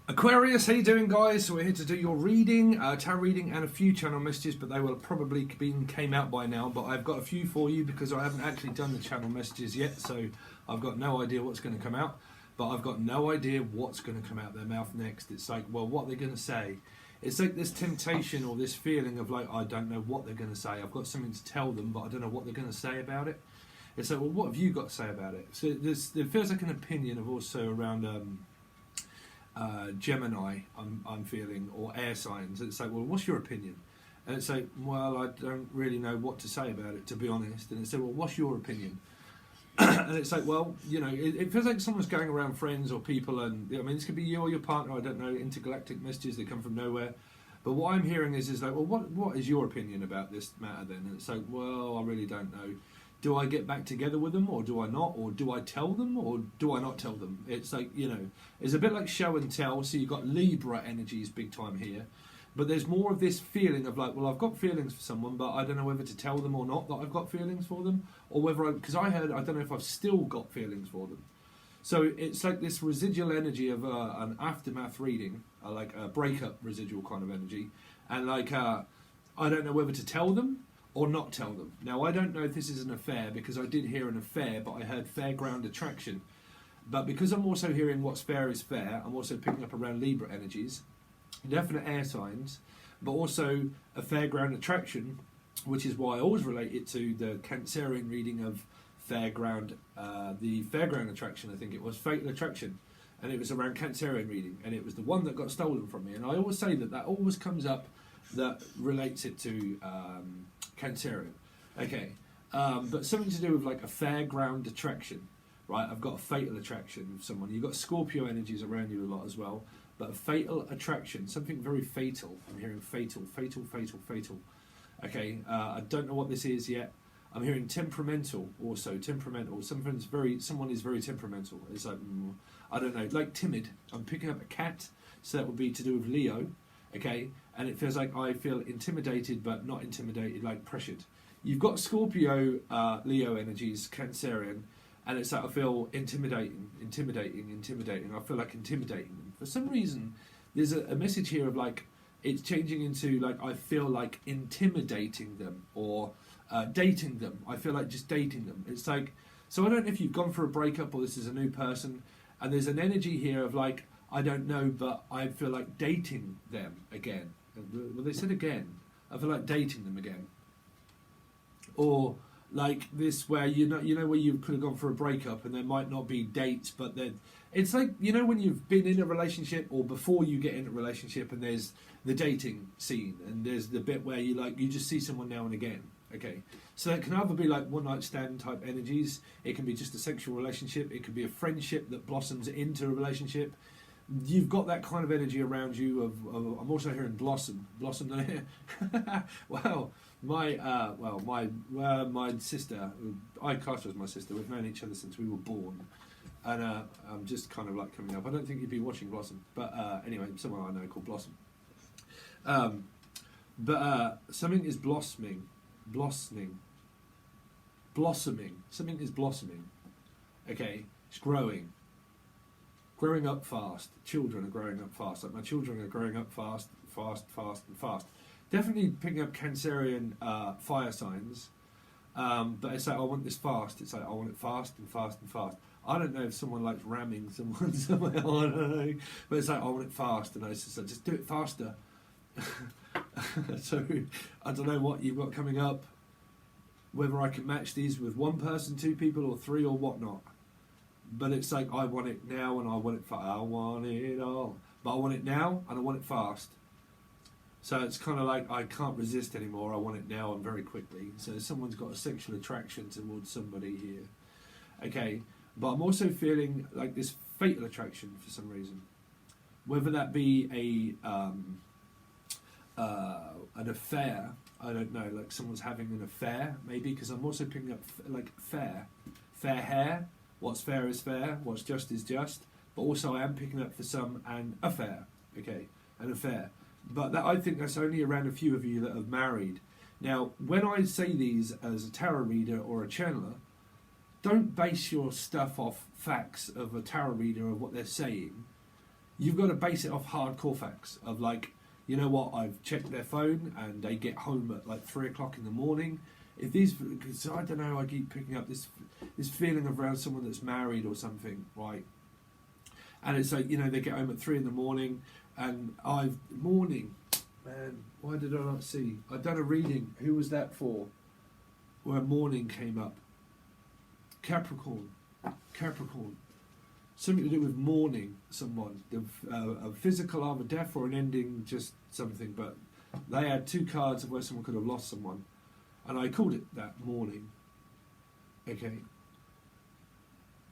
Aquarius, how you doing, guys? So we're here to do your reading, tarot reading, and a few channel messages, but they will have probably came out by now. But I've got a few for you because I haven't actually done the channel messages yet, so I've got no idea what's going to come out. But I've got no idea what's going to come out their mouth next. It's like, well, what they're going to say. It's like this temptation or this feeling of like, I don't know what they're going to say. I've got something to tell them, but I don't know what they're going to say about it. It's like, well, what have you got to say about it? So there feels like an opinion of also around Gemini, I'm feeling, or air signs. It's like, well, what's your opinion? And it's like, well, I don't really know what to say about it, to be honest. And it's like, well, what's your opinion? And it's like, well, you know, it feels like someone's going around friends or people, and I mean, this could be you or your partner, I don't know, intergalactic messages that come from nowhere. But what I'm hearing is like, well, what is your opinion about this matter then? And it's like, well, I really don't know. Do I get back together with them, or do I not? Or do I tell them, or do I not tell them? It's like, you know, it's a bit like show and tell. So you've got Libra energies big time here. But there's more of this feeling of like, well, I've got feelings for someone, but I don't know whether to tell them or not that I've got feelings for them. Or whether because I don't know if I've still got feelings for them. So it's like this residual energy of an aftermath reading, like a breakup residual kind of energy. And like, I don't know whether to tell them or not tell them. Now, I don't know if this is an affair, because I did hear an affair, but I heard fairground attraction. But because I'm also hearing what's fair is fair, I'm also picking up around Libra energies, definite air signs, but also a fairground attraction, which is why I always relate it to the Cancerian reading of fairground, the fairground attraction, I think it was, fatal attraction. And it was around Cancerian reading, and it was the one that got stolen from me. And I always say that always comes up that relates it to Cancerian. Okay, but something to do with like a fairground attraction, right? I've got a fatal attraction with someone. You've got Scorpio energies around you a lot as well, but a fatal attraction, something very fatal. I'm hearing fatal. Okay, I don't know what this is yet. I'm hearing temperamental also, temperamental. Someone is very temperamental. It's like, I don't know, like timid. I'm picking up a cat, so that would be to do with Leo. Okay, and it feels like I feel intimidated, but not intimidated, like pressured. You've got Scorpio, Leo energies, Cancerian, and it's like I feel intimidating. I feel like intimidating them. For some reason, there's a message here of like, it's changing into like, I feel like intimidating them, or dating them. I feel like just dating them. It's like, so I don't know if you've gone for a breakup or this is a new person, and there's an energy here of like, I don't know, but I feel like dating them again. Well, they said again. I feel like dating them again. Or like this, where you know where you could have gone for a breakup and there might not be dates, but then it's like, you know, when you've been in a relationship or before you get in a relationship, and there's the dating scene, and there's the bit where you just see someone now and again. Okay, so it can either be like one night stand type energies. It can be just a sexual relationship. It could be a friendship that blossoms into a relationship. You've got that kind of energy around you. I'm also hearing blossom. Wow, my sister, I class her as my sister. We've known each other since we were born, and I'm just kind of like coming up. I don't think you'd be watching Blossom, but anyway, someone I know called Blossom. But something is blossoming. Something is blossoming. Okay, it's growing up fast. Children are growing up fast. Like my children are growing up fast. Definitely picking up Cancerian fire signs. But it's like, I want this fast. It's like, I want it fast. I don't know if someone likes ramming someone somewhere. I don't know. But it's like, I want it fast. And it's just like, just do it faster. So I don't know what you've got coming up. Whether I can match these with one person, two people, or three, or whatnot. But it's like, I want it now, and I want it I want it all. But I want it now, and I want it fast. So it's kind of like, I can't resist anymore. I want it now and very quickly. So someone's got a sexual attraction towards somebody here. Okay, but I'm also feeling like this fatal attraction for some reason. Whether that be an affair, I don't know, like someone's having an affair, maybe, because I'm also picking up like fair hair. What's fair is fair, what's just is just, but also I am picking up for some an affair, okay, an affair. But that, I think that's only around a few of you that have married. Now, when I say these as a tarot reader or a channeler, don't base your stuff off facts of a tarot reader or what they're saying. you've got to base it off hardcore facts of like, you know what, I've checked their phone and they get home at like 3 o'clock in the morning. If these, because I don't know, I keep picking up this feeling of around someone that's married or something, right? And it's like, you know, they get home at 3 in the morning, and morning, man, why did I not see? I'd done a reading. Who was that for? Where morning came up. Capricorn. Something to do with mourning someone, a physical either death or an ending, just something. But they had 2 cards of where someone could have lost someone, and I called it that, mourning. Okay.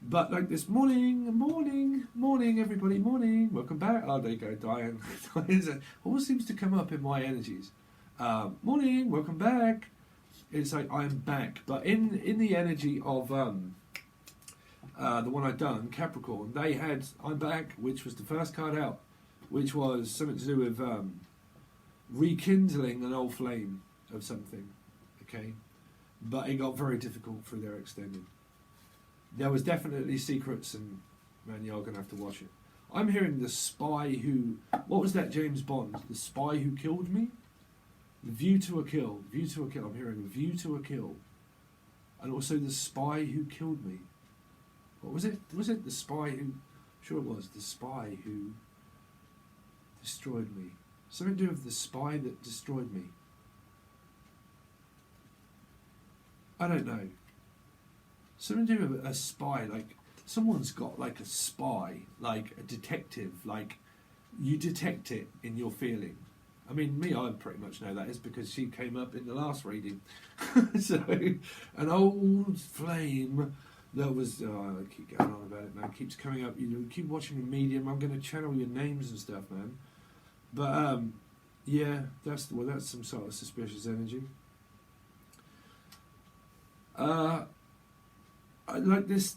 But like this morning, everybody, morning, welcome back. Oh, there you go, Diane. Diane always seems to come up in my energies. Morning, welcome back. It's like I'm back, but in the energy of the one I'd done, Capricorn, they had I'm back, which was the first card out, which was something to do with rekindling an old flame of something. Okay, but it got very difficult through their extended. There was definitely secrets, and man, you're going to have to watch it. I'm hearing the spy who... What was that, James Bond? The spy who killed me? The view to a kill. View to a kill. I'm hearing view to a kill. And also the spy who killed me. What was it? Was it the spy who... Sure it was. The spy who destroyed me. Something to do with the spy that destroyed me. I don't know. Something to do with a spy, like someone's got like a spy, like a detective, like you detect it in your feeling. I mean, me, I pretty much know that is because she came up in the last reading. So, an old flame that was, I keep going on about it, man, keeps coming up. You keep watching the medium, I'm going to channel your names and stuff, man. But, yeah, that's some sort of suspicious energy. Like this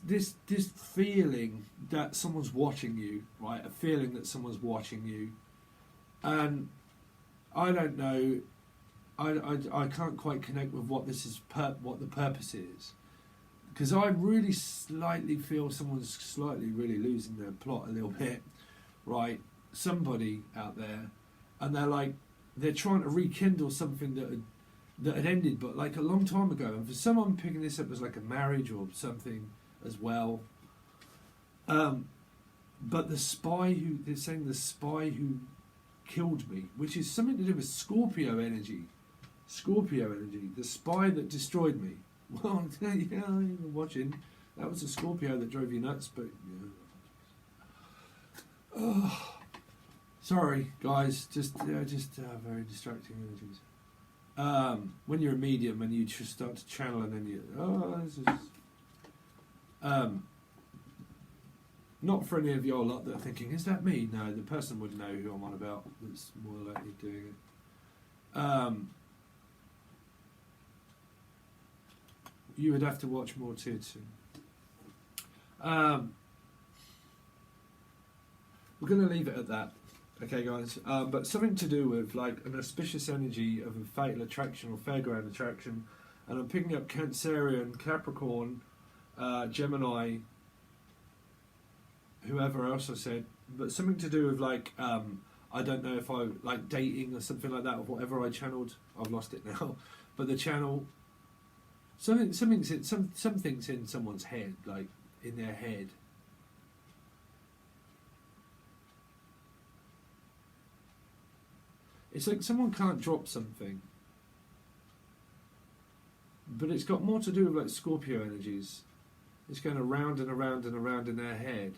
feeling that someone's watching you, right? A feeling that someone's watching you, and I don't know. I can't quite connect with what this is. What the purpose is, because I really slightly feel someone's slightly really losing their plot a little bit, right? Somebody out there, and they're trying to rekindle something that had ended, but like a long time ago. And for someone picking this up as like a marriage or something as well. But the spy who, they're saying the spy who killed me, which is something to do with Scorpio energy. The spy that destroyed me. Well, yeah, you're watching. That was a Scorpio that drove you nuts, but yeah. Oh, sorry, guys. Just very distracting energies. When you're a medium and you just start to channel, and then this is not for any of your lot that are thinking, is that me? No, the person would know who I'm on about that's more likely doing it. You would have to watch more Tietsu. We're going to leave it at that. Okay, guys, but something to do with like an auspicious energy of a fatal attraction or fairground attraction, and I'm picking up Cancerian, Capricorn, Gemini, whoever else I said, but something to do with like I don't know if I like dating or something like that, or whatever I channeled. I've lost it now, but the channel something's in someone's head, like in their head. It's like someone can't drop something, but it's got more to do with like Scorpio energies. It's going around and around and around in their head.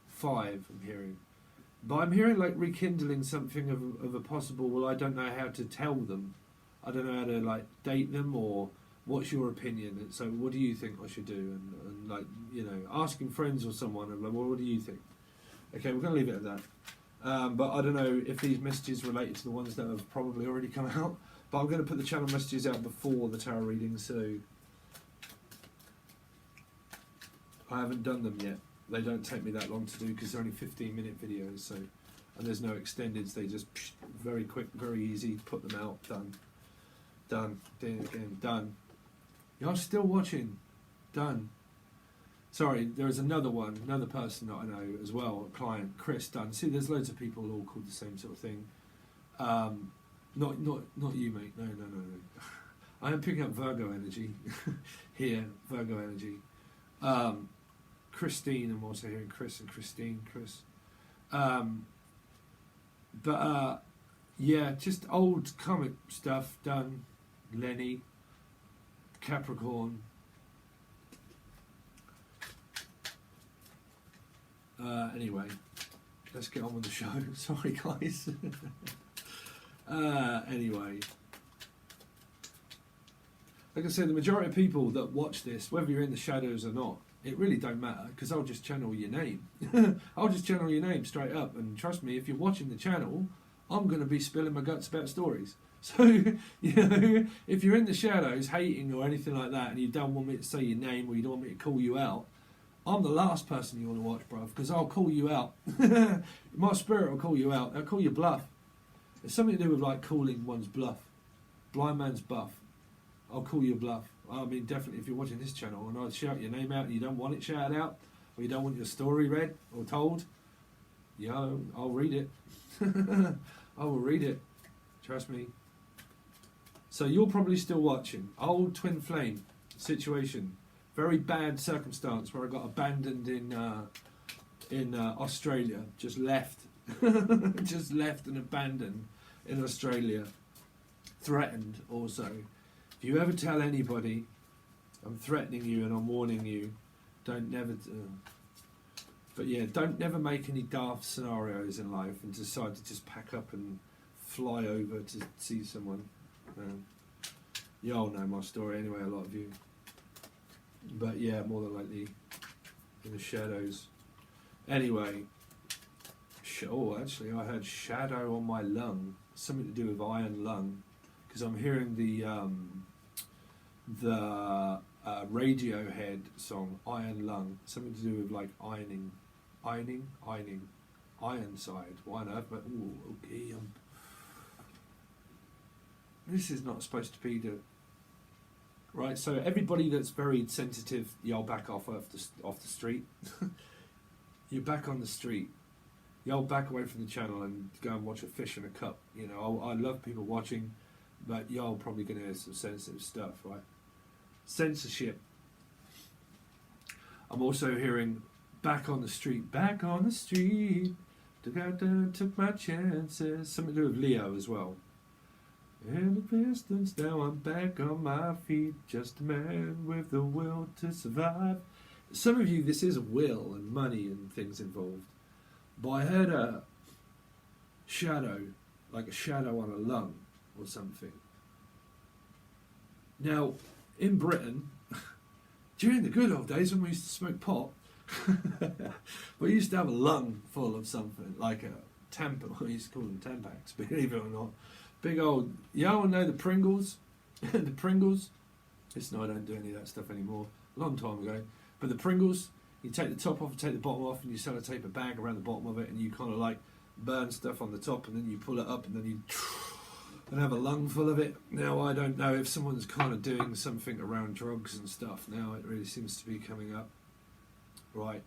5, I'm hearing. But I'm hearing like rekindling something of a possible, well, I don't know how to tell them. I don't know how to like date them, or what's your opinion? And so what do you think I should do? And like, you know, asking friends or someone, and like, well, what do you think? Okay, we're going to leave it at that. But I don't know if these messages related to the ones that have probably already come out. But I'm going to put the channel messages out before the tarot reading, so I haven't done them yet. They don't take me that long to do because they're only 15-minute videos, so, and there's no extendeds. They just very quick, very easy. Put them out. Done. Done. Again. Done. You're still watching. Done. Sorry, there is another person that I know as well, a client, Chris Dunn. See, there's loads of people all called the same sort of thing. Not you, mate. No. I am picking up Virgo energy here, Virgo energy. Christine, I'm also hearing Chris and Christine, Chris. Yeah, just old comic stuff done. Lenny, Capricorn. Anyway, let's get on with the show. Sorry, guys. Anyway, like I said, the majority of people that watch this, whether you're in the shadows or not, it really don't matter, because I'll just channel your name. I'll just channel your name straight up, and trust me, if you're watching the channel, I'm going to be spilling my guts about stories. So, you know, if you're in the shadows hating or anything like that, and you don't want me to say your name or you don't want me to call you out, I'm the last person you want to watch, bruv, because I'll call you out. My spirit will call you out. I'll call you bluff. It's something to do with like calling one's bluff. Blind man's buff. I'll call you bluff. I mean, definitely if you're watching this channel and I'd shout your name out and you don't want it shouted out, or you don't want your story read or told, yeah, I'll read it. I will read it. Trust me. So you're probably still watching. Old twin flame situation. Very bad circumstance where I got abandoned in Australia. Just left. Just left and abandoned in Australia. Threatened also. If you ever tell anybody I'm threatening you and I'm warning you, don't never... but yeah, don't never make any daft scenarios in life and decide to just pack up and fly over to see someone. You all know my story anyway, a lot of you. But yeah, more than likely in the shadows. Anyway, actually I had shadow on my lung, something to do with iron lung, because I'm hearing the Radiohead song Iron Lung, something to do with like ironing, Ironside. Why on earth? But okay, this is not supposed to be the right. So everybody that's very sensitive, y'all back off the street. You're back on the street. Y'all back away from the channel and go and watch a fish in a cup. You know, I love people watching, but y'all probably gonna hear some sensitive stuff, right? Censorship. I'm also hearing back on the street. Took my chances. Something to do with Leo as well. And the distance, now I'm back on my feet. Just a man with the will to survive. Some of you, this is will and money and things involved. But I heard a shadow, like a shadow on a lung or something. Now, in Britain, during the good old days when we used to smoke pot, we used to have a lung full of something, like a tampon. We used to call them Tampax, believe it or not. Big old, y'all know the Pringles? The Pringles? Listen, I don't do any of that stuff anymore. A long time ago. But the Pringles, you take the top off and take the bottom off, and you sellotape a bag around the bottom of it, and you kind of like burn stuff on the top, and then you pull it up, and then you and have a lung full of it. Now, I don't know if someone's kind of doing something around drugs and stuff. Now it really seems to be coming up. Right.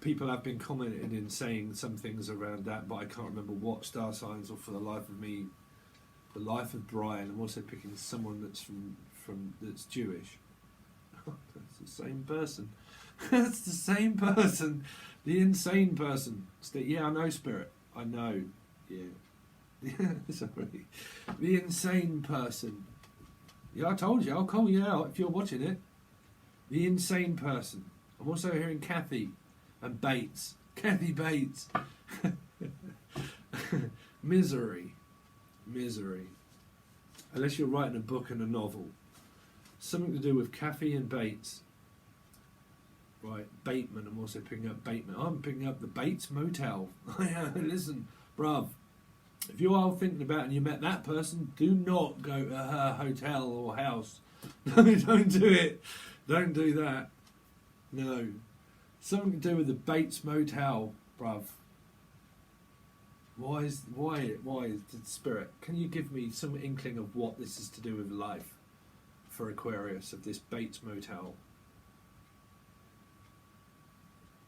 People have been commenting in saying some things around that, but I can't remember what star signs, or for the life of me, the life of Brian. I'm also picking someone that's from that's Jewish. That's the same person. That's the same person. The insane person. Yeah, I know, Spirit. I know. Yeah. Sorry. The insane person. Yeah, I told you. I'll call you out if you're watching it. The insane person. I'm also hearing Kathy and Bates. Kathy Bates. Misery. Unless you're writing a book and a novel. Something to do with Kathy and Bates. Right, Bateman. I'm also picking up Bateman. I'm picking up the Bates Motel. Listen, bruv. If you are thinking about and you met that person, do not go to her hotel or house. No, don't do it. Don't do that. No. Something to do with the Bates Motel, bruv. Why is the Spirit? Can you give me some inkling of what this is to do with life for Aquarius, of this Bates Motel?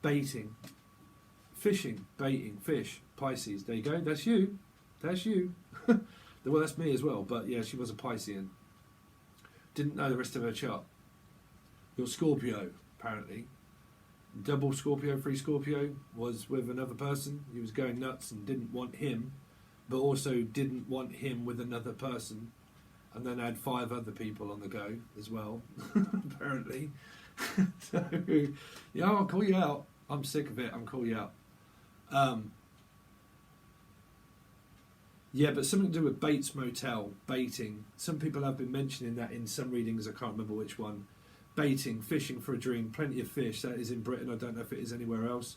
baiting, fishing, baiting, fish, Pisces. There you go. That's you. That's you. Well, that's me as well. But yeah, she was a Piscean. Didn't know the rest of her chart. Your Scorpio, apparently. Double Scorpio, free Scorpio, was with another person. He was going nuts and didn't want him, but also didn't want him with another person. And then had 5 other people on the go as well, apparently. So, yeah, I'll call you out. I'm sick of it. I'll call you out. Yeah, but something to do with Bates Motel, baiting. Some people have been mentioning that in some readings. I can't remember which one. Baiting, fishing for a dream, plenty of fish. That is in Britain. I don't know if it is anywhere else.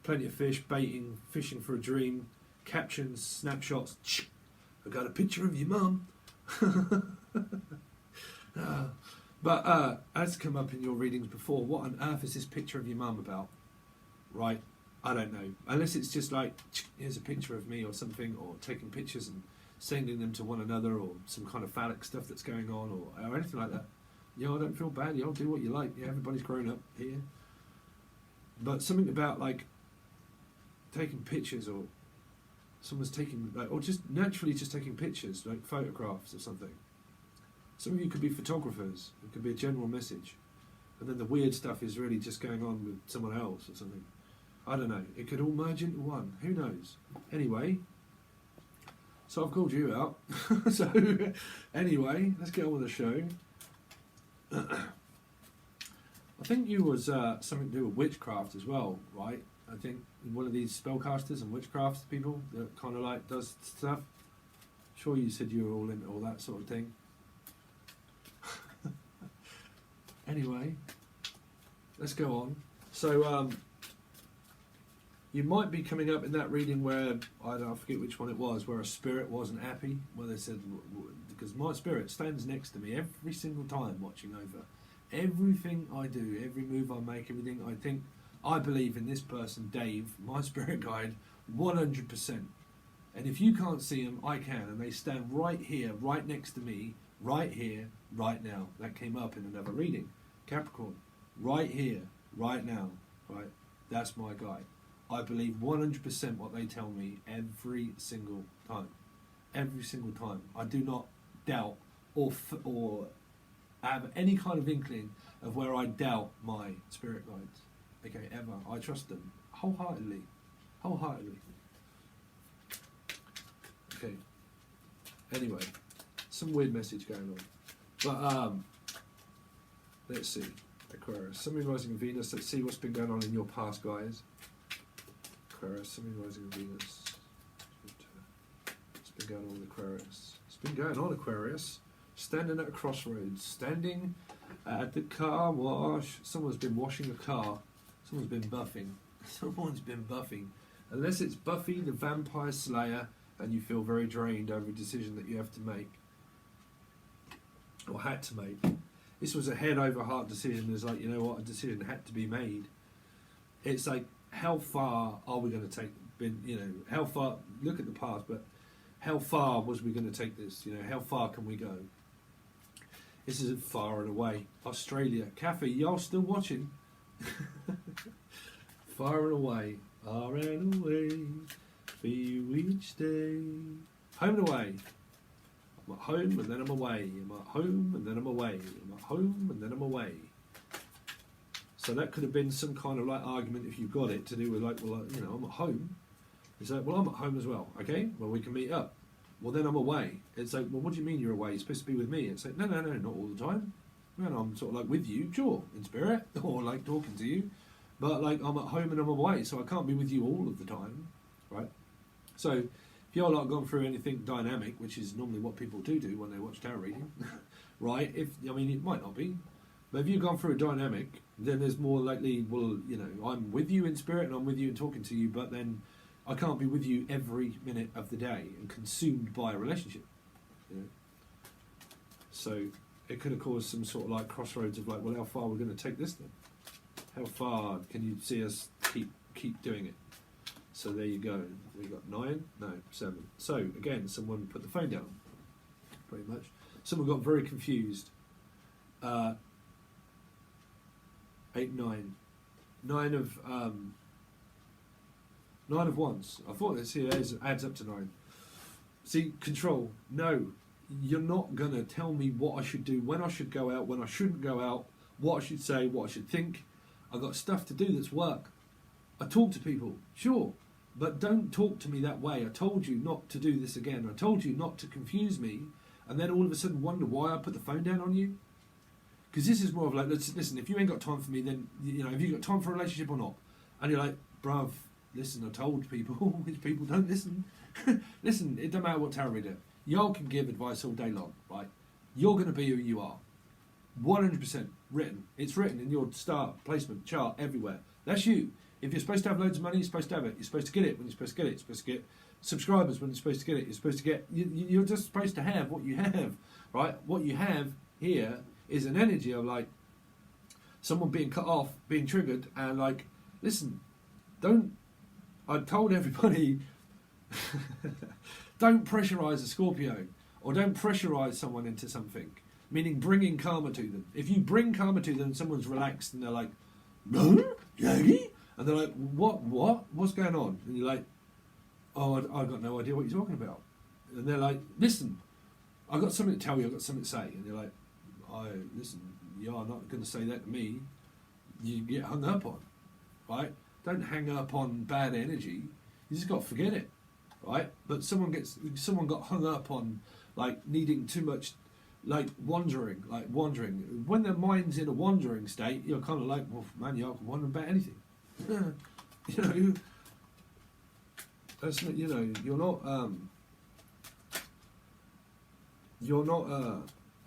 Plenty of fish, baiting, fishing for a dream, captions, snapshots. I got a picture of your mum. But as come up in your readings before, what on earth is this picture of your mum about? Right? I don't know. Unless it's just like, here's a picture of me or something, or taking pictures and sending them to one another, or some kind of phallic stuff that's going on, or anything like that. Yeah, I don't feel bad. Yeah, I'll do what you like. Yeah, everybody's grown up here. But something about like taking pictures, or someone's taking, like, or just naturally just taking pictures, like photographs or something. Some of you could be photographers. It could be a general message, and then the weird stuff is really just going on with someone else or something. I don't know. It could all merge into one. Who knows? Anyway, so I've called you out. So anyway, let's get on with the show. I think you was something to do with witchcraft as well, right? I think one of these spellcasters and witchcraft people that kind of like does stuff. Sure, you said you were all into all that sort of thing. Anyway, let's go on. So you might be coming up in that reading where, I forget which one it was, where a spirit wasn't happy, where they said, because my spirit stands next to me every single time watching over everything I do, every move I make, everything I think. I believe in this person, Dave, my spirit guide, 100%. And if you can't see them, I can, and they stand right here, right next to me, right here, right now. That came up in another reading. Capricorn, right here, right now, right? That's my guide. I believe 100% what they tell me every single time. Every single time. I do not doubt or have any kind of inkling of where I doubt my spirit guides. Okay, ever. I trust them wholeheartedly. Wholeheartedly. Okay. Anyway, some weird message going on. But let's see. Aquarius, Sun, Moon, Rising, and Venus. Let's see what's been going on in your past, guys. Aquarius, Sun, Moon, Rising, and Venus. What's been going on with Aquarius? It's been going on, Aquarius. Standing at a crossroads. Standing at the car wash. Someone's been washing a car. Someone's been buffing. Someone's been buffing. Unless it's Buffy the Vampire Slayer and you feel very drained over a decision that you have to make. Or had to make. This was a head over heart decision. It's like, you know what, a decision had to be made. It's like, how far are we going to take, how far, look at the past, but how far was we going to take this? How far can we go? This is far and away. Australia. Kathy, y'all still watching? Far and away. Far and away. For you each day. Home and away. I'm at home and then I'm away. I'm at home and then I'm away. I'm at home and then I'm away. So that could have been some kind of like argument, if you got it, to do with like, well, I'm at home. It's like, well, I'm at home as well. Okay, well, we can meet up. Well, then I'm away. It's like, well, what do you mean you're away? You're supposed to be with me. It's like, no, not all the time. I'm sort of like with you, sure, in spirit, or like talking to you. But like, I'm at home and I'm away, so I can't be with you all of the time, right? So if you're not gone through anything dynamic, which is normally what people do when they watch tarot reading, right? It might not be, but if you've gone through a dynamic, then there's more likely, well, I'm with you in spirit and I'm with you and talking to you, but then I can't be with you every minute of the day and consumed by a relationship. So it could have caused some sort of like crossroads of like, well, how far we're going to take this then? How far can you see us keep doing it? So there you go. We got 7. So again, someone put the phone down. Pretty much. Someone got very confused. 8, 9. Nine of wands. I thought this here adds up to 9. See, control. No, you're not going to tell me what I should do, when I should go out, when I shouldn't go out, what I should say, what I should think. I've got stuff to do that's work. I talk to people, sure, but don't talk to me that way. I told you not to do this again. I told you not to confuse me, and then all of a sudden wonder why I put the phone down on you. Because this is more of like, listen, if you ain't got time for me, then, you know, have you got time for a relationship or not? And you're like, bruv, listen, I told people, which people don't listen. Listen, it don't matter what tarot reader. Y'all can give advice all day long, right? You're going to be who you are. 100% written. It's written in your star placement chart everywhere. That's you. If you're supposed to have loads of money, you're supposed to have it. You're supposed to get it when you're supposed to get it. You're supposed to get subscribers when you're supposed to get it. You're supposed to get... You're just supposed to have what you have, right? What you have here is an energy of like someone being cut off, being triggered, and like, listen, don't... I told everybody... don't pressurise a Scorpio, or don't pressurise someone into something, meaning bringing karma to them. If you bring karma to them, someone's relaxed and they're like, Jaggy? And they're like, what's going on? And you're like, oh, I've got no idea what you're talking about. And they're like, listen, I've got something to tell you, I've got something to say. And you're like, listen, you're not going to say that to me. You get hung up on, right? Don't hang up on bad energy. You just got to forget it. Right, but someone got hung up on like needing too much, like wandering. When their mind's in a wandering state, you're kind of like, well, man, you can wonder about anything. You know, that's not, you know, you're not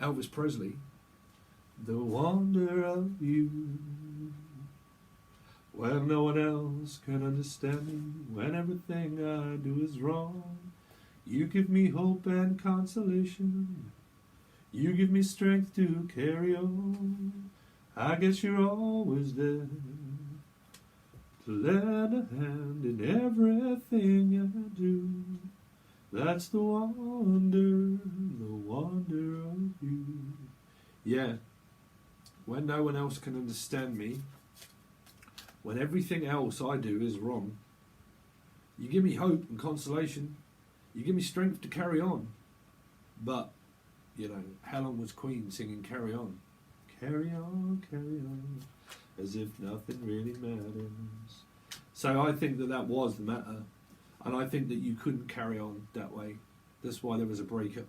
Elvis Presley. The wonder of you. When no one else can understand me, when everything I do is wrong, you give me hope and consolation. You give me strength to carry on. I guess you're always there to lend a hand in everything I do. That's the wonder of you. Yeah, when no one else can understand me, when everything else I do is wrong, you give me hope and consolation. You give me strength to carry on. But, you know, how long was Queen singing Carry On? Carry on, as if nothing really matters. So I think that was the matter. And I think that you couldn't carry on that way. That's why there was a breakup.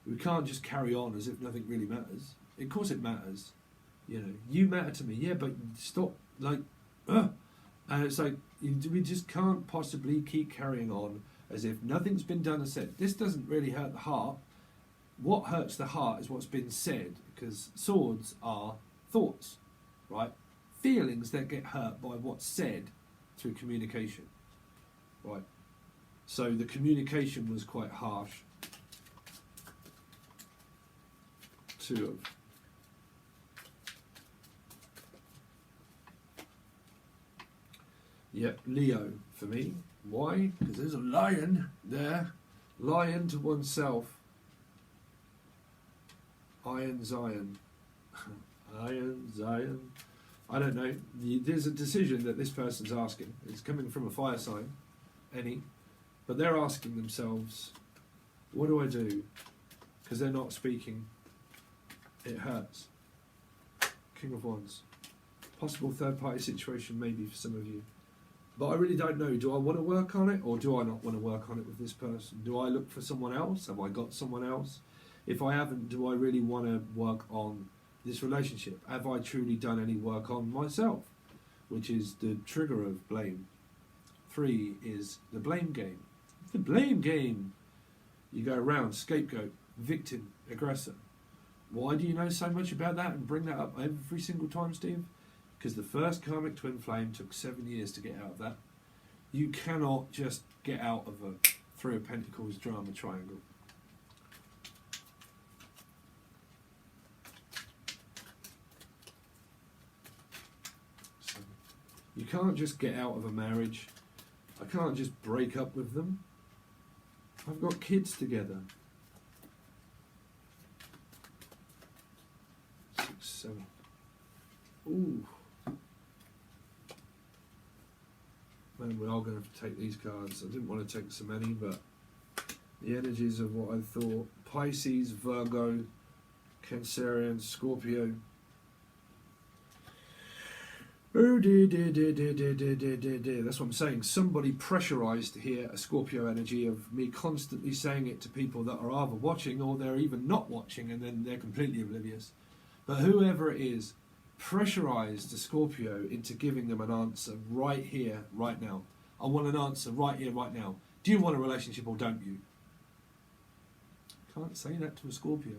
We can't just carry on as if nothing really matters. Of course it matters. You know, you matter to me, yeah, but stop, like, and it's like, we just can't possibly keep carrying on as if nothing's been done or said. This doesn't really hurt the heart. What hurts the heart is what's been said, because swords are thoughts, right? Feelings that get hurt by what's said through communication, right? So the communication was quite harsh. 2 of... Yep, Leo for me. Why? Because there's a lion there. Lion to oneself. Iron Zion. Iron Zion. I don't know. There's a decision that this person's asking. It's coming from a fire sign. Any. But they're asking themselves, what do I do? Because they're not speaking. It hurts. King of Wands. Possible third party situation maybe for some of you. But I really don't know. Do I want to work on it, or do I not want to work on it with this person? Do I look for someone else? Have I got someone else? If I haven't, do I really want to work on this relationship? Have I truly done any work on myself? Which is the trigger of blame. 3 is the blame game. The blame game. You go around, scapegoat, victim, aggressor. Why do you know so much about that and bring that up every single time, Steve? Because the first karmic twin flame took 7 years to get out of that. You cannot just get out of a 3 of Pentacles drama triangle. So, you can't just get out of a marriage. I can't just break up with them. I've got kids together. 6, 7. Ooh. Man, we are going to have to take these cards. I didn't want to take so many, but the energies of what I thought. Pisces, Virgo, Cancerian, Scorpio. Oh dear, dear, dear, dear, dear, dear, dear, dear, dear. That's what I'm saying. Somebody pressurised here a Scorpio energy of me constantly saying it to people that are either watching or they're even not watching, and then they're completely oblivious. But whoever it is, pressurised a Scorpio into giving them an answer right here, right now. I want an answer right here, right now. Do you want a relationship or don't you? Can't say that to a Scorpio.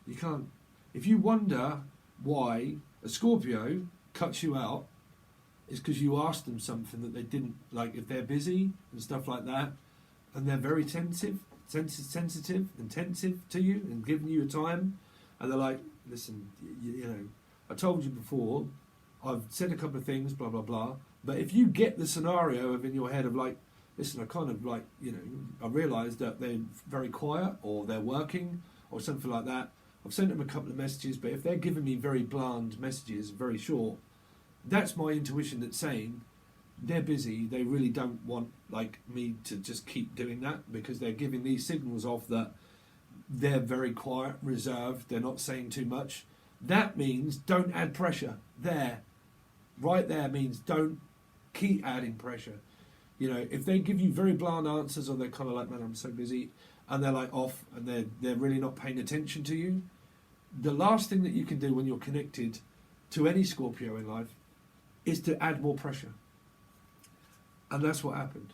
You can't. If you wonder why a Scorpio cuts you out, it's because you asked them something that they didn't like. If they're busy and stuff like that, and they're very sensitive and tensive to you and giving you a time, and they're like, listen, you know, I told you before, I've said a couple of things, blah blah blah, but if you get the scenario of in your head of like, listen, I kind of like, you know, I realised that they're very quiet or they're working or something like that. I've sent them a couple of messages, but if they're giving me very bland messages, very short, that's my intuition that's saying they're busy. They really don't want like me to just keep doing that, because they're giving these signals off that they're very quiet, reserved, they're not saying too much. That means don't add pressure. There, right there means don't keep adding pressure. You know, if they give you very bland answers, or they're kind of like, man, I'm so busy, and they're like off, and they're really not paying attention to you, the last thing that you can do when you're connected to any Scorpio in life is to add more pressure. And that's what happened.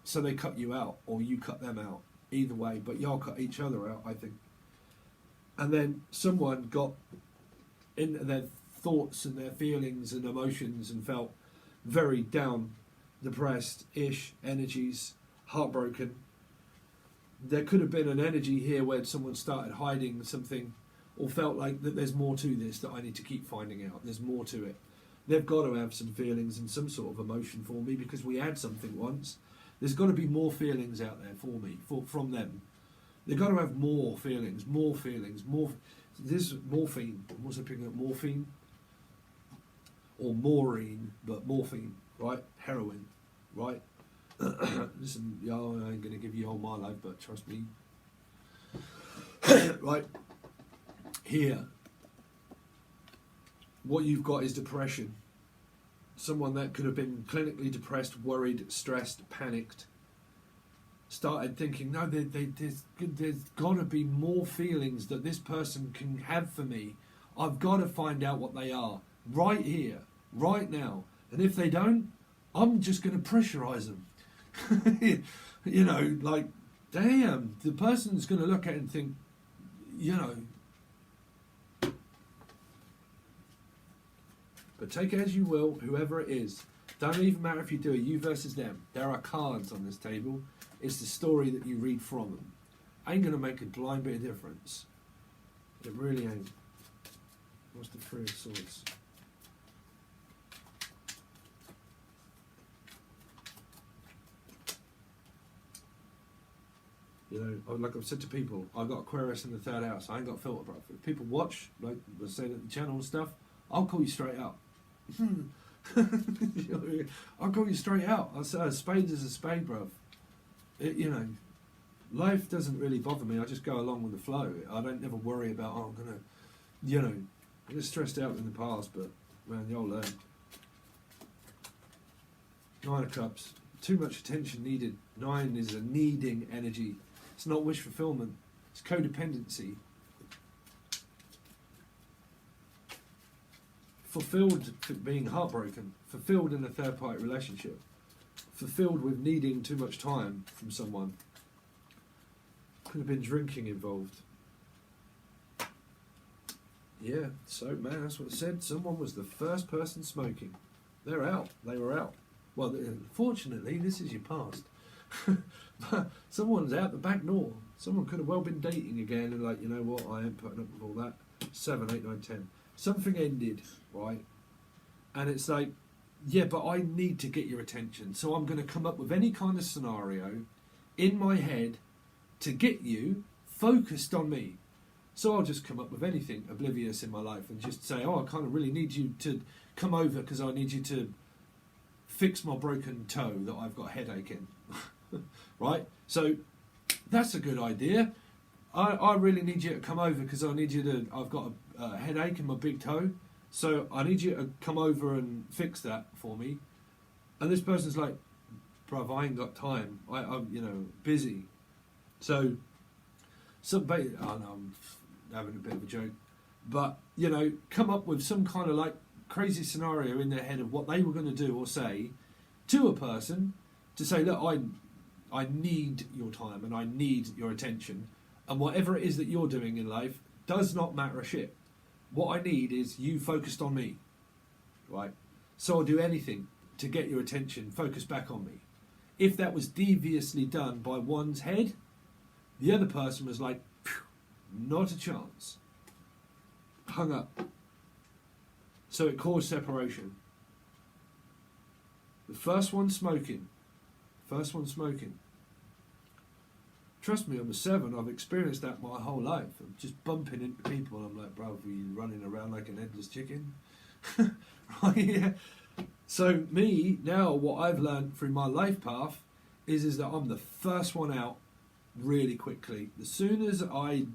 So they cut you out, or you cut them out. Either way, but y'all cut each other out, I think. And then someone got into their thoughts and their feelings and emotions and felt very down, depressed-ish energies, heartbroken. There could have been an energy here where someone started hiding something, or felt like that there's more to this that I need to keep finding out. There's more to it. They've got to have some feelings and some sort of emotion for me, because we had something once. There's got to be more feelings out there for me, from them. They've got to have more feelings, more. This morphine, I'm also picking up morphine, or maureen, but morphine, right? Heroin, right? Listen, y'all, I ain't going to give you all my life, but trust me. Right? Here, what you've got is depression. Someone that could have been clinically depressed, worried, stressed, panicked, started thinking, no, there's got to be more feelings that this person can have for me. I've got to find out what they are right here, right now. And if they don't, I'm just going to pressurise them. You know, like, damn, the person's going to look at it and think, you know. But take it as you will, whoever it is. Don't even matter if you do it, you versus them. There are cards on this table. It's the story that you read from them. Ain't going to make a blind bit of difference. It really ain't. What's the Three of Swords? You know, like I've said to people, I've got Aquarius in the third house. I ain't got filter, bro. If people watch, like I said at the channel and stuff, I'll call you straight out. I'll call you straight out. I'll say a spade is a spade, bruv. You know, life doesn't really bother me. I just go along with the flow. I don't ever worry about, oh, I'm going to, you know, I get stressed out in the past, but, man, you'll learn. Nine of Cups. Too much attention needed. Nine is a needing energy. It's not wish fulfillment. It's codependency. Fulfilled for being heartbroken. Fulfilled in a third-party relationship. Fulfilled with needing too much time from someone. Could have been drinking involved. Yeah, so man, that's what it said. Someone was the first person smoking. They're out. They were out. Well, fortunately, this is your past. Someone's out the back door. Someone could have well been dating again and like, you know what, I ain't putting up with all that. 7, 8, 9, 10. Something ended, right? And it's like, yeah, but I need to get your attention. So I'm going to come up with any kind of scenario in my head to get you focused on me. So I'll just come up with anything oblivious in my life and just say, oh, I kind of really need you to come over because I need you to fix my broken toe that I've got a headache in. Right? So that's a good idea. I really need you to come over because I've got a headache in my big toe. So I need you to come over and fix that for me. And this person's like, bruv, I ain't got time. I'm busy. So, I'm having a bit of a joke. But, come up with some kind of like crazy scenario in their head of what they were going to do or say to a person to say, look, I need your time and I need your attention. And whatever it is that you're doing in life does not matter a shit. What I need is you focused on me, right? So I'll do anything to get your attention focused back on me. If that was deviously done by one's head, the other person was like, not a chance. Hung up. So it caused separation. The first one smoking. Trust me, I'm a 7. I've experienced that my whole life. I'm just bumping into people. I'm like, bro, are you running around like an headless chicken? Right? Yeah. So me, now what I've learned through my life path is that I'm the first one out really quickly. As soon as I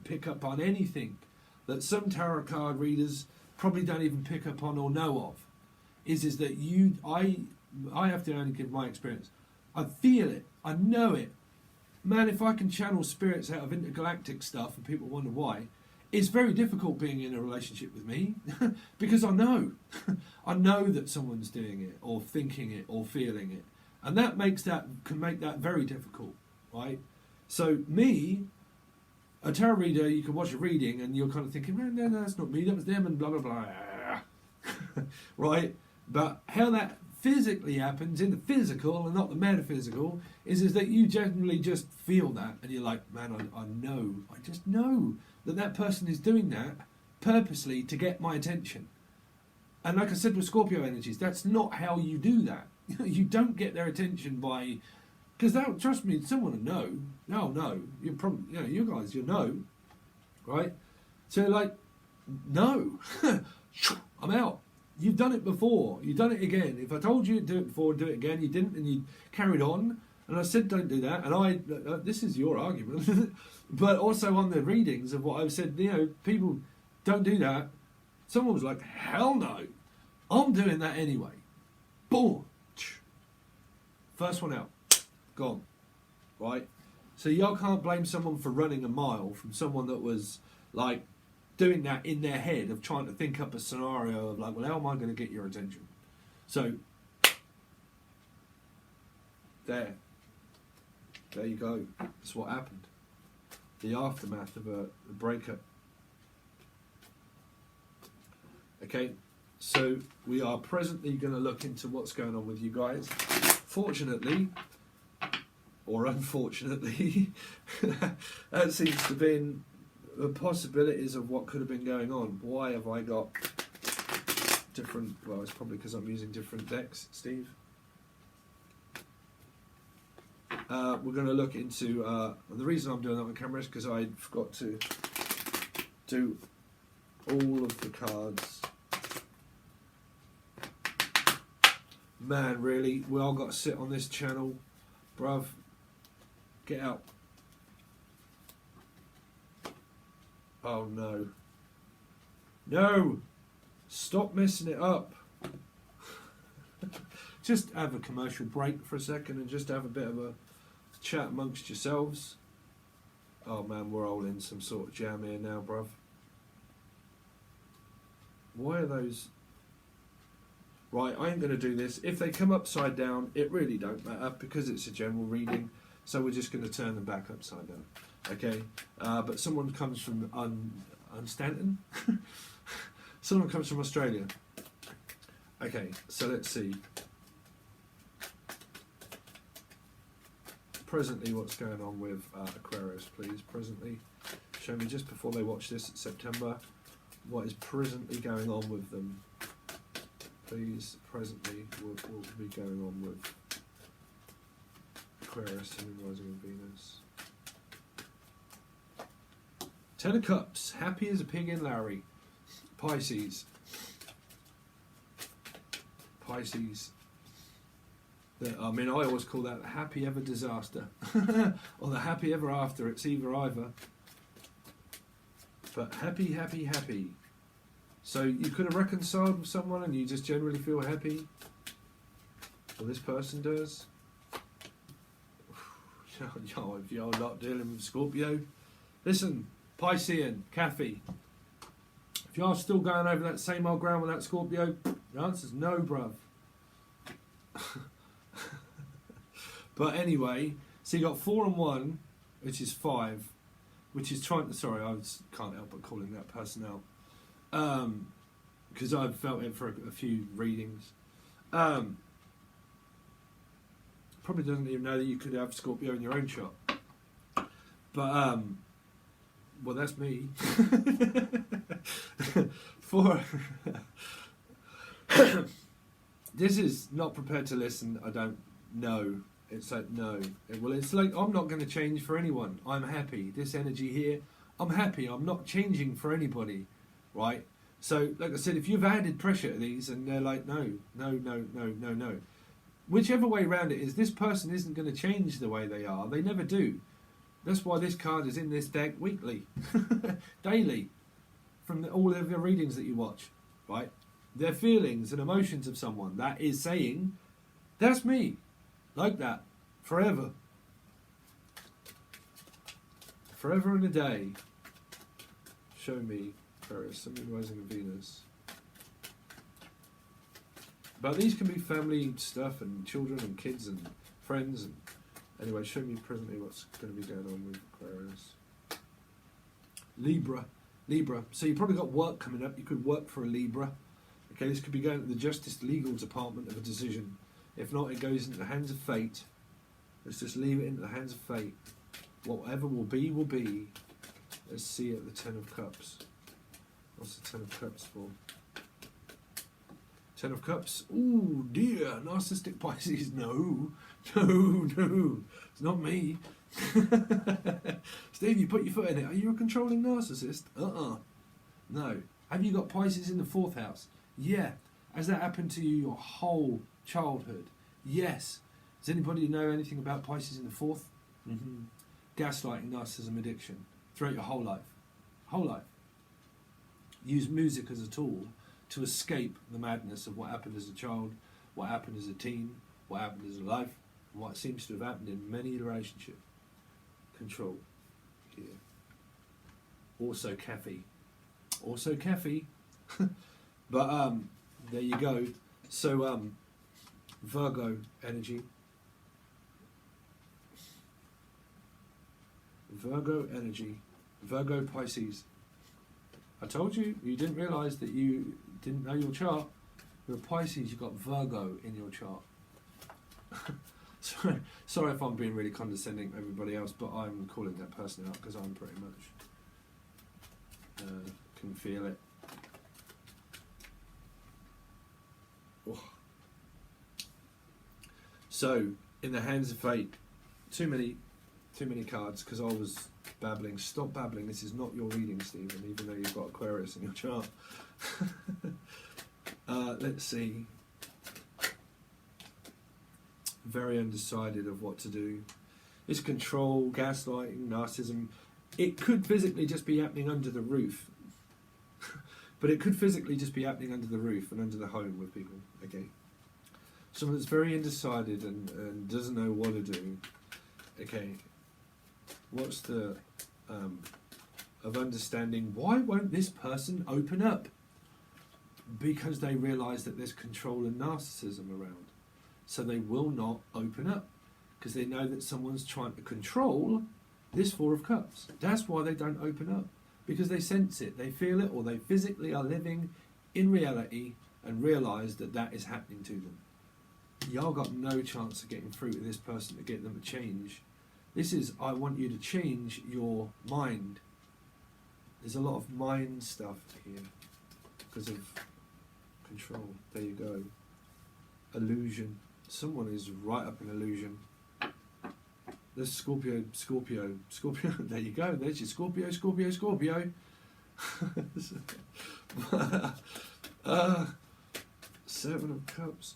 pick up on anything that some tarot card readers probably don't even pick up on or know of, is that I have to only give my experience. I feel it. I know it. Man, if I can channel spirits out of intergalactic stuff and people wonder why, it's very difficult being in a relationship with me because I know. I know that someone's doing it or thinking it or feeling it. And that can make that very difficult, right? So me, a tarot reader, you can watch a reading and you're kind of thinking, no, that's not me, that was them and blah, blah, blah. Right? But how that physically happens in the physical and not the metaphysical is that you generally just feel that and you're like, man, I just know that person is doing that purposely to get my attention. And like I said with Scorpio energies, that's not how you do that. You don't get their attention by, because trust me, someone will know. No, you probably, you guys, you'll know, right? So like, no, I'm out. You've done it before. You've done it again. If I told you to do it before, do it again. You didn't, and you carried on. And I said, don't do that. And this is your argument. But also on the readings of what I've said, people don't do that. Someone was like, hell no. I'm doing that anyway. Boom. First one out. Gone. Right? So y'all can't blame someone for running a mile from someone that was like doing that in their head of trying to think up a scenario of like, well, how am I going to get your attention? So, there you go. That's what happened. The aftermath of a breakup. Okay, so we are presently going to look into what's going on with you guys. Fortunately, or unfortunately, that seems to have been the possibilities of what could have been going on. Why have I got different... Well, it's probably because I'm using different decks, Steve. We're going to look into... the reason I'm doing that on camera is because I forgot to do all of the cards. Man, really? We all got to sit on this channel? Bruv, get out. Oh no. No! Stop messing it up. Just have a commercial break for a second and just have a bit of a chat amongst yourselves. Oh man, we're all in some sort of jam here now, bruv. Why are those... Right, I ain't going to do this. If they come upside down, it really don't matter because it's a general reading. So we're just going to turn them back upside down. Okay? But someone comes from Unstanton? Someone comes from Australia. Okay, so let's see. Presently, what's going on with Aquarius, please? Presently, show me just before they watch this, it's September. What is presently going on with them? Please, presently, what will be going on with Aquarius and rising in Venus? 10 of Cups, happy as a pig in Larry. Pisces. I mean, I always call that the happy ever disaster. Or the happy ever after. It's either. But happy, happy, happy. So you could have reconciled with someone and you just generally feel happy. Well, this person does. If you're not dealing with Scorpio, listen, Piscean, Kathy. If you're still going over that same old ground with that Scorpio, the answer's no, bruv. But anyway, so you got 4 and 1, which is 5, which is trying to. Sorry, I can't help but calling that person out. Because I've felt it for a few readings. Probably doesn't even know that you could have Scorpio in your own chart. But, well, that's me. This is not prepared to listen, I don't know. It's like, no. Well, it's like, I'm not going to change for anyone. I'm happy. This energy here, I'm happy. I'm not changing for anybody, right? So, like I said, if you've added pressure to these and they're like, no. Whichever way around it is, this person isn't going to change the way they are. They never do. That's why this card is in this deck weekly, daily, from all of the readings that you watch, right? Their feelings and emotions of someone, that is saying, that's me, like that, forever. Forever and a day. Show me, Aquarius, Sun, rising, and Venus. But these can be family stuff and children and kids and friends. And anyway, show me presently what's going to be going on with Aquarius. Libra. So you've probably got work coming up. You could work for a Libra. Okay, this could be going to the Justice Legal Department of a decision. If not, it goes into the hands of fate. Let's just leave it into the hands of fate. Whatever will be, will be. Let's see at the Ten of Cups. What's the Ten of Cups for? Ten of Cups. Ooh, dear. Narcissistic Pisces. No. It's not me. Steve, you put your foot in it. Are you a controlling narcissist? No. Have you got Pisces in the 4th house? Yeah. Has that happened to you your whole childhood? Yes. Does anybody know anything about Pisces in the 4th? Mm-hmm. Gaslighting, narcissism, addiction. Throughout your whole life. Use music as a tool to escape the madness of what happened as a child, what happened as a teen, what happened as a life, and what seems to have happened in many relationships. Control. Here. Also Kathy. But there you go. So Virgo energy. Virgo Pisces. I told you, you didn't realise that you didn't know your chart. You're a Pisces, you've got Virgo in your chart. Sorry if I'm being really condescending to everybody else, but I'm calling that person out because I'm pretty much can feel it. Oh. So, in the hands of fate, too many cards because I was babbling. Stop babbling. This is not your reading, Stephen, even though you've got Aquarius in your chart. Let's see. Very undecided of what to do. It's control, gaslighting, narcissism. It could physically just be happening under the roof. But it could physically just be happening under the roof and under the home with people. Okay. Someone that's very undecided and doesn't know what to do. Okay. What's the of understanding why won't this person open up? Because they realise that there's control and narcissism around. So they will not open up. Because they know that someone's trying to control this 4 of Cups. That's why they don't open up. Because they sense it, they feel it, or they physically are living in reality and realise that that is happening to them. Y'all got no chance of getting through to this person to get them to change. This is, I want you to change your mind. There's a lot of mind stuff here because of control. There you go. Illusion. Someone is right up in illusion. There's Scorpio. There you go. There's your Scorpio. 7 of Cups.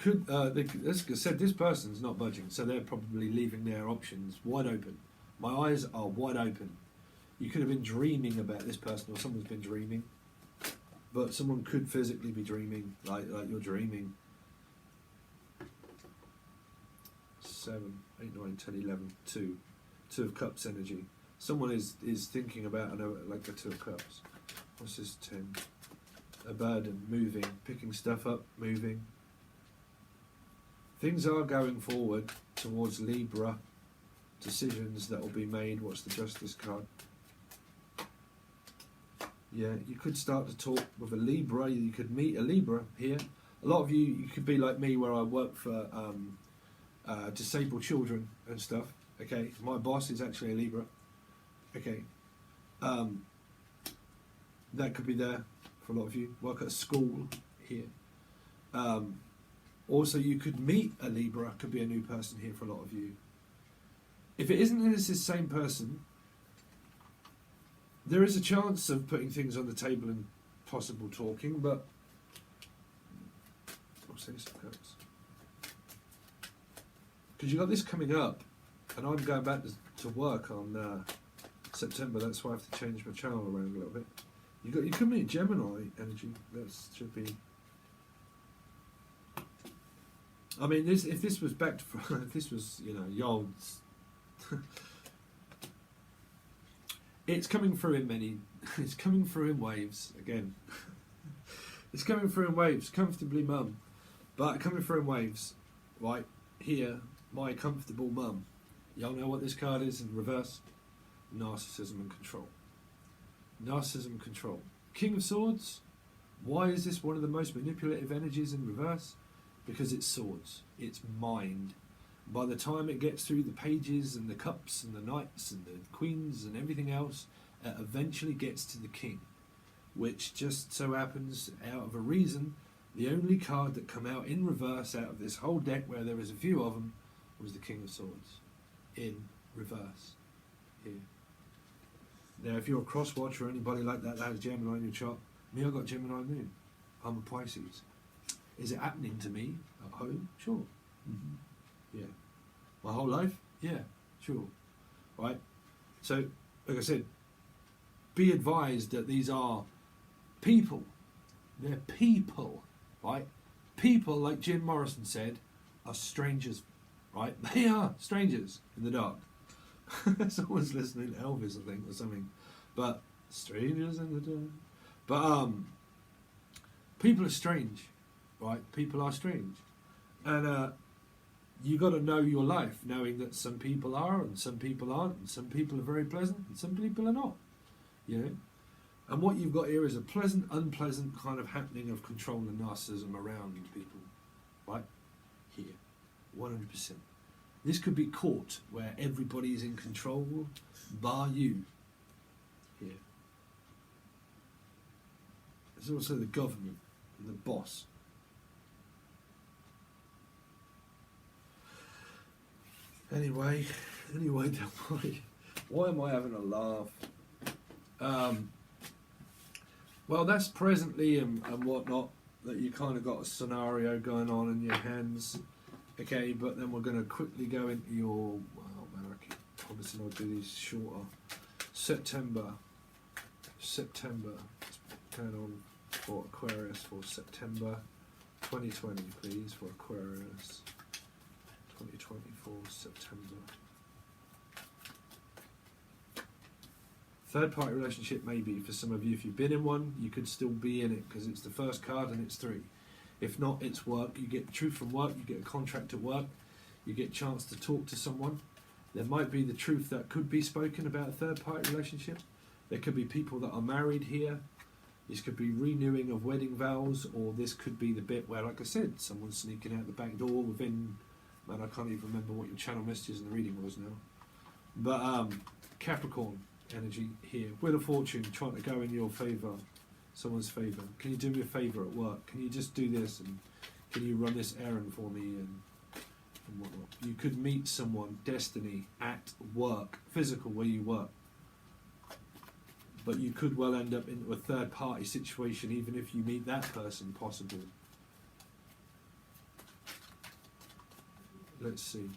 could as I said, this person's not budging, so they're probably leaving their options wide open. My eyes are wide open. You could have been dreaming about this person, or someone's been dreaming, but someone could physically be dreaming, like you're dreaming. 7, 8, 9, 10, 11, 2 of Cups energy. Someone is thinking about like a 2 of Cups. What's this? 10. A burden, moving, picking stuff up, moving. Things are going forward towards Libra. Decisions that will be made. What's the Justice card? Yeah, you could start to talk with a Libra. You could meet a Libra here. A lot of you could be like me, where I work for disabled children and stuff. Okay, my boss is actually a Libra. Okay, that could be there for a lot of you. Work at a school here. Also, you could meet a Libra. Could be a new person here for a lot of you. If it isn't this the same person, there is a chance of putting things on the table and possible talking, but I'll say some cards. Because you've got this coming up, and I'm going back to work on September. That's why I have to change my channel around a little bit. You could meet Gemini energy. That should be. I mean, if this was back to, if this was Yolds, it's coming through in many. It's coming through in waves again. It's coming through in waves, comfortably, mum, but coming through in waves. Right here, my comfortable mum. Y'all know what this card is in reverse? Narcissism and control. Narcissism and control. King of Swords. Why is this one of the most manipulative energies in reverse? Because it's swords. It's mind. By the time it gets through the pages and the cups and the knights and the queens and everything else, it eventually gets to the king, which just so happens, out of a reason, the only card that come out in reverse out of this whole deck, where there was a few of them, was the King of Swords in reverse here. Now, if you're a cross-watcher or anybody like that has Gemini in your chart, me, I've got Gemini moon. I'm a Pisces. Is it happening to me at home? Sure. Yeah. My whole life? Yeah, sure. Right? So, like I said, be advised that these are people. They're people, right? People, like Jim Morrison said, are strangers, right? They are strangers in the dark. Someone's listening to Elvis, I think, or something. But strangers in the dark. But people are strange, right? People are strange, and you got to know your life, knowing that some people are and some people aren't, and some people are very pleasant and some people are not. You know, and what you've got here is a pleasant, unpleasant kind of happening of control and narcissism around people, right? Here, 100%. This could be court, where everybody's in control, bar you. Here. There's also the government and the boss. Anyway, don't worry. Why am I having a laugh? Well, that's presently and whatnot, that you kind of got a scenario going on in your hands. Okay, but then we're going to quickly go into your, well, man, I keep promising I'll do these shorter. September. What's going on for Aquarius for September 2020, please, for Aquarius. 2024 September. Third party relationship, maybe for some of you. If you've been in one, you could still be in it because it's the first card and it's 3. If not, it's work. You get truth from work, you get a contract at work, you get a chance to talk to someone. There might be the truth that could be spoken about a third party relationship. There could be people that are married here. This could be renewing of wedding vows, or this could be the bit where, like I said, someone's sneaking out the back door within, man, I can't even remember what your channel messages in the reading was now. But Capricorn energy here. Wheel of Fortune trying to go in your favour, someone's favour. Can you do me a favour at work? Can you just do this, and can you run this errand for me, and whatnot? You could meet someone, destiny, at work, physical, where you work. But you could well end up into a third party situation even if you meet that person, possible. let's see.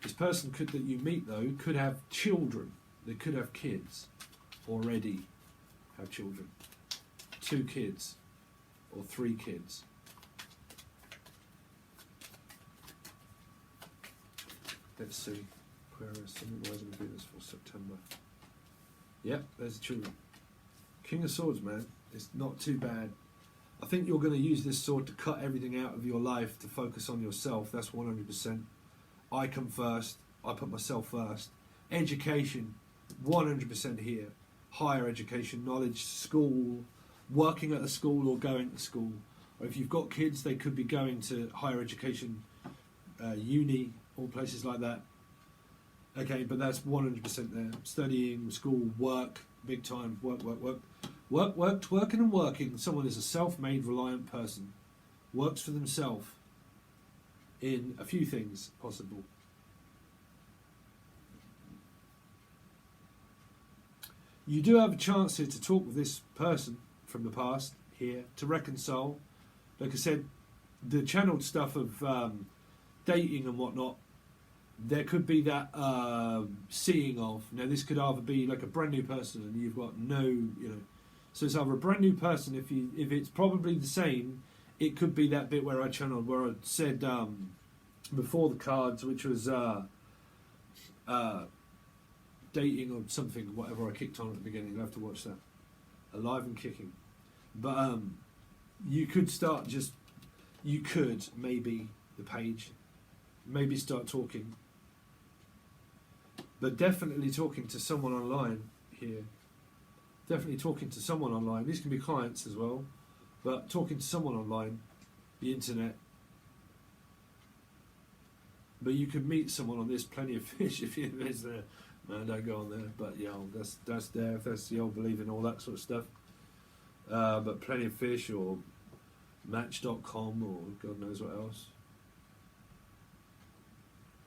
This person that you meet, though, could have children. They could have kids. Already have children. 2 kids. Or 3 kids. Let's see. Aquarius, why is it this for September? Yep, there's the children. King of Swords, man. It's not too bad. I think you're going to use this sword to cut everything out of your life to focus on yourself. That's 100%. I come first. I put myself first. Education, 100% here. Higher education, knowledge, school, working at a school or going to school. Or if you've got kids, they could be going to higher education, uni, all places like that. Okay, but that's 100% there. Studying, school, work, big time, work. Working and working. Someone is a self-made, reliant person. Works for themselves in a few things possible. You do have a chance here to talk with this person from the past here, to reconcile. Like I said, the channeled stuff of dating and whatnot, there could be that seeing of. Now, this could either be like a brand new person and you've got no, so it's either a brand new person, if it's probably the same, it could be that bit where I channeled, where I said before the cards, which was dating or something, whatever I kicked on at the beginning. You'll have to watch that. Alive and kicking. But you could start maybe the page, maybe start talking. But definitely talking to someone online here. Definitely talking to someone online. These can be clients as well. But talking to someone online, the internet. But you could meet someone on this, plenty of fish if it's there. Man, don't go on there. But yeah, that's there. If that's the old belief in all that sort of stuff. But plenty of fish or Match.com or God knows what else.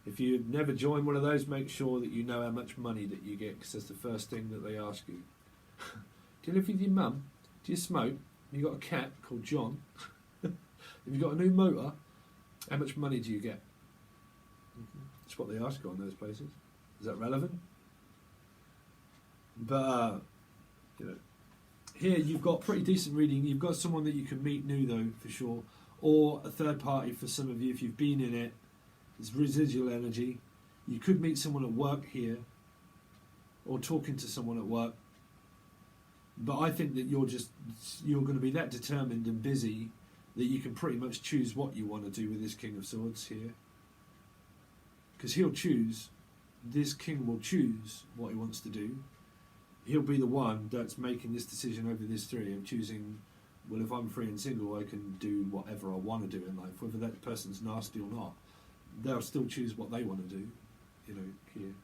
If you've never joined one of those, make sure that you know how much money that you get, because that's the first thing that they ask you. Do you live with your mum? Do you smoke? Have you got a cat called John? Have you got a new motor? How much money do you get? That's what they ask you on those places. Is that relevant? But, here you've got pretty decent reading. You've got someone that you can meet new, though, for sure. Or a third party for some of you, if you've been in it. It's residual energy. You could meet someone at work here. Or talking to someone at work. But I think that you're going to be that determined and busy that you can pretty much choose what you want to do with this King of Swords here. Because this king will choose what he wants to do. He'll be the one that's making this decision over this 3 of choosing, well, if I'm free and single, I can do whatever I want to do in life. Whether that person's nasty or not, they'll still choose what they want to do, here.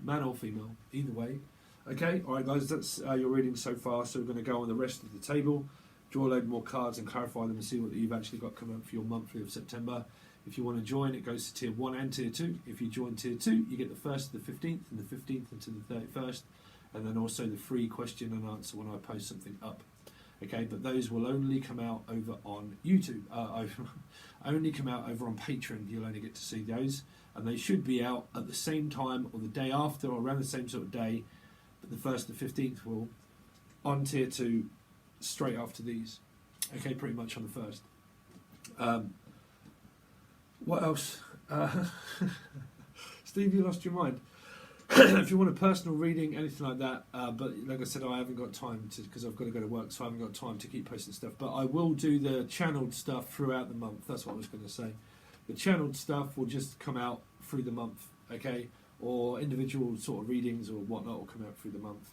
Man or female, either way. Okay, alright guys, that's your reading so far. So we're going to go on the rest of the table, draw a load more cards and clarify them and see what you've actually got coming up for your monthly of September. If you want to join, it goes to Tier 1 and Tier 2. If you join Tier 2, you get the 1st to the 15th, and the 15th until the 31st, and then also the free question and answer when I post something up. Okay, but those will only come out over on YouTube. Only come out over on Patron. You'll only get to see those, and they should be out at the same time or the day after, or around the same sort of day. But the 1st to 15th will on Tier 2 straight after these. Okay, pretty much on the 1st. What else? Steve, you lost your mind. If you want a personal reading, anything like that, but like I said, I haven't got time to, because I've got to go to work, so I haven't got time to keep posting stuff. But I will do the channeled stuff throughout the month. That's what I was going to say. The channeled stuff will just come out through the month, okay? Or individual sort of readings or whatnot will come out through the month.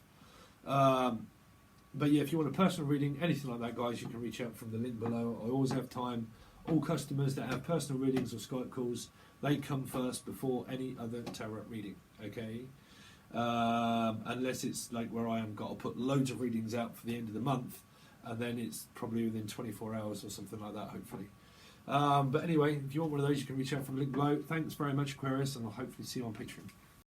But yeah, if you want a personal reading, anything like that, guys, you can reach out from the link below. I always have time. All customers that have personal readings or Skype calls, they come first before any other tarot reading, okay? Unless it's like where I am, got to put loads of readings out for the end of the month, and then it's probably within 24 hours or something like that, hopefully. But anyway, if you want one of those, you can reach out from the link below. Thanks very much, Aquarius, and I'll hopefully see you on Patreon.